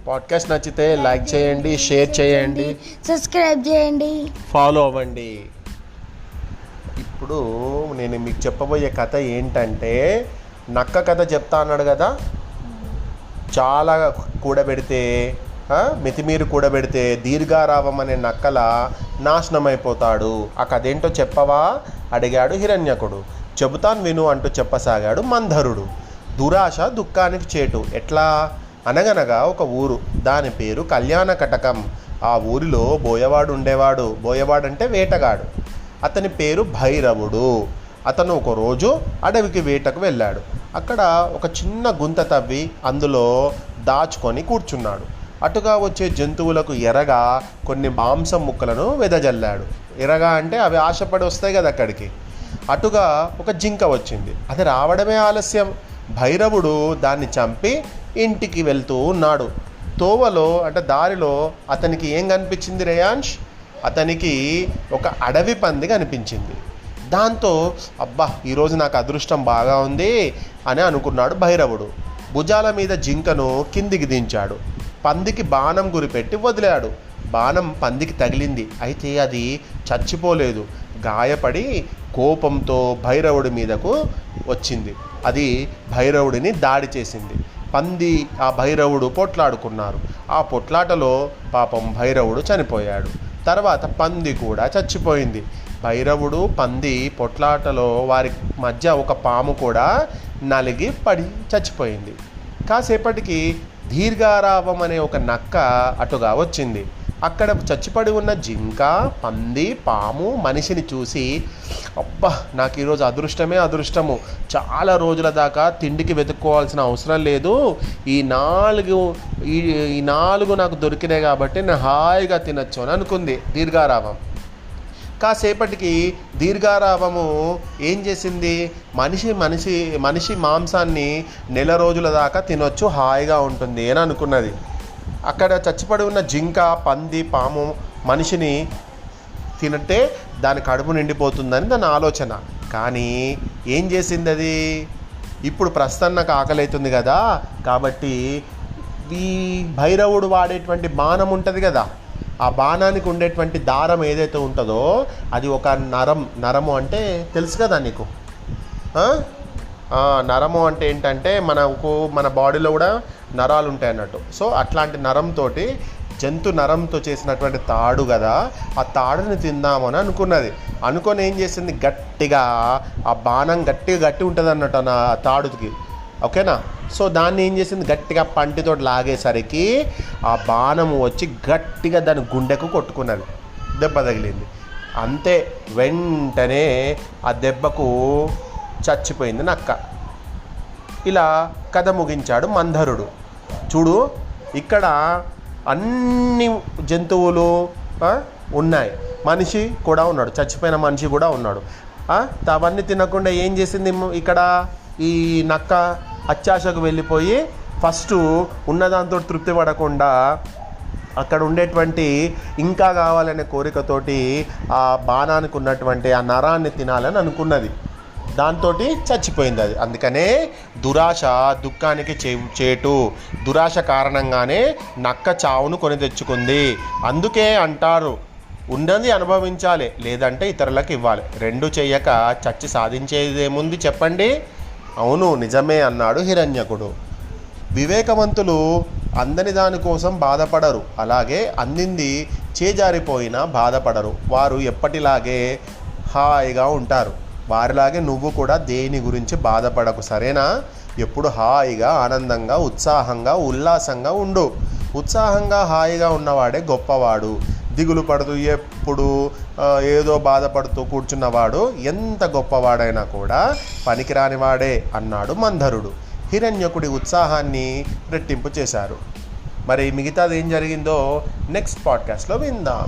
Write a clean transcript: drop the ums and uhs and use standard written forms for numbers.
Podcast నచ్చితే like చేయండి, share చేయండి, సబ్స్క్రైబ్ చేయండి, ఫాలో అవ్వండి. ఇప్పుడు నేను మీకు చెప్పబోయే కథ ఏంటంటే, నక్క కథ చెప్తా అన్నాడు కదా. చాలా కూడబెడితే మితిమీరు కూడబెడితే దీర్ఘారావం అనే నక్కల నాశనం అయిపోతాడు. ఆ కథ ఏంటో చెప్పవా అడిగాడు హిరణ్యకుడు. చెబుతాను విను అంటూ చెప్పసాగాడు మంధరుడు. దురాశ దుఃఖానికి చేటు. ఎట్లా అనగనగా ఒక ఊరు, దాని పేరు కళ్యాణ కటకం. ఆ ఊరిలో బోయవాడు ఉండేవాడు. బోయవాడు అంటే వేటగాడు. అతని పేరు భైరవుడు. అతను ఒకరోజు అడవికి వేటకు వెళ్ళాడు. అక్కడ ఒక చిన్న గుంత తవ్వి అందులో దాచుకొని కూర్చున్నాడు. అటుగా వచ్చే జంతువులకు ఎరగా కొన్ని మాంసం ముక్కలను వెదజల్లాడు. ఎరగా అంటే అవి ఆశపడి వస్తాయి కదా అక్కడికి. అటుగా ఒక జింక వచ్చింది. అది రావడమే ఆలస్యం. భైరవుడు దాన్ని చంపి ఇంటికి వెళ్తూ ఉన్నాడు. తోవలో అంటే దారిలో అతనికి ఏం కనిపించింది రేయాంష్? అతనికి ఒక అడవి పంది కనిపించింది. దాంతో అబ్బా, ఈరోజు నాకు అదృష్టం బాగా ఉంది అని అనుకున్నాడు భైరవుడు. భుజాల మీద జింకను కిందికి దించాడు. పందికి బాణం గురిపెట్టి వదిలాడు. బాణం పందికి తగిలింది. అయితే అది చచ్చిపోలేదు. గాయపడి కోపంతో భైరవుడి మీదకు వచ్చింది. అది భైరవుడిని దాడి చేసింది. పంది ఆ భైరవుడు పొట్లాడుకున్నారు. ఆ పొట్లాటలో పాపం భైరవుడు చనిపోయాడు. తర్వాత పంది కూడా చచ్చిపోయింది. భైరవుడు పంది పొట్లాటలో వారి మధ్య ఒక పాము కూడా నలిగి పడి చచ్చిపోయింది. కాసేపటికి దీర్ఘారావం అనే ఒక నక్క అటుగా వచ్చింది. అక్కడ చచ్చిపడి ఉన్న జింక, పంది, పాము, మనిషిని చూసి అబ్బా, నాకు ఈరోజు అదృష్టమే అదృష్టము, చాలా రోజుల దాకా తిండికి వెతుక్కోవాల్సిన అవసరం లేదు, ఈ నాలుగు నాకు దొరికినాయి కాబట్టి నేను హాయిగా తినచ్చు అని అనుకుంది దీర్ఘారావం. కాసేపటికి దీర్ఘారావము ఏం చేసింది? మనిషి మాంసాన్ని నెల రోజుల దాకా తినొచ్చు, హాయిగా ఉంటుంది అని అనుకున్నది. అక్కడ చచ్చిపడి ఉన్న జింక, పంది, పాము మనిషిని తినట్టే దాని కడుపు నిండిపోతుందని దాని ఆలోచన. కానీ ఏం చేసింది అది? ఇప్పుడు ప్రస్తుతం నాకు ఆకలి అవుతుంది కదా, కాబట్టి ఈ భైరవుడు వాడేటువంటి బాణం ఉంటుంది కదా, ఆ బాణానికి ఉండేటువంటి దారం ఏదైతే ఉంటుందో అది ఒక నరము అంటే తెలుసు కదా నీకు. నరము అంటే ఏంటంటే మన బాడీలో కూడా నరాలు ఉంటాయి అన్నట్టు. సో అట్లాంటి జంతు నరంతో చేసినటువంటి తాడు కదా, ఆ తాడుని తిందామని అనుకొని ఏం చేసింది? గట్టిగా ఆ బాణం గట్టి ఉంటుంది అన్నట్టు నా తాడుకి, ఓకేనా. సో దాన్ని ఏం చేసింది? గట్టిగా పంటితో లాగేసరికి ఆ బాణము వచ్చి గట్టిగా దాని గుండెకు కొట్టుకున్నది. దెబ్బ తగిలింది. అంతే, వెంటనే ఆ దెబ్బకు చచ్చిపోయింది నక్క. ఇలా కథ ముగించాడు మంధరుడు. చూడు, ఇక్కడ అన్ని జంతువులు ఉన్నాయి, మనిషి కూడా ఉన్నాడు, చచ్చిపోయిన మనిషి కూడా ఉన్నాడు. అవన్నీ తినకుండా ఏం చేసింది ఇక్కడ ఈ నక్క? అత్యాశకు వెళ్ళిపోయి ఫస్ట్ ఉన్నదాంతో తృప్తి పడకుండా అక్కడ ఉండేటువంటి ఇంకా కావాలనే కోరికతోటి ఆ బాణానికి ఉన్నటువంటి ఆ నరాన్ని తినాలని అనుకున్నది. దాంతో చచ్చిపోయింది అది. అందుకనే దురాశ దుఃఖానికి చేటు. దురాశ కారణంగానే నక్క చావును కొని తెచ్చుకుంది. అందుకే అంటారు, ఉన్నది అనుభవించాలి, లేదంటే ఇతరులకు ఇవ్వాలి. రెండు చెయ్యక చచ్చి సాధించేదేముంది చెప్పండి? అవును, నిజమే అన్నాడు హిరణ్యకుడు. వివేకవంతులు అందని దానికోసం బాధపడరు, అలాగే అందింది చేజారిపోయినా బాధపడరు. వారు ఎప్పటిలాగే హాయిగా ఉంటారు. వారిలాగే నువ్వు కూడా దేని గురించి బాధపడకు, సరేనా? ఎప్పుడు హాయిగా, ఆనందంగా, ఉత్సాహంగా, ఉల్లాసంగా ఉండు. ఉత్సాహంగా హాయిగా ఉన్నవాడే గొప్పవాడు. దిగులు పడుతూ ఎప్పుడు ఏదో బాధపడుతూ కూర్చున్నవాడు ఎంత గొప్పవాడైనా కూడా పనికిరానివాడే అన్నాడు మంధరుడు. హిరణ్యకుడి ఉత్సాహాన్ని రెట్టింపు చేశారు. మరి మిగతాది ఏం జరిగిందో నెక్స్ట్ పాడ్కాస్ట్లో విందాం.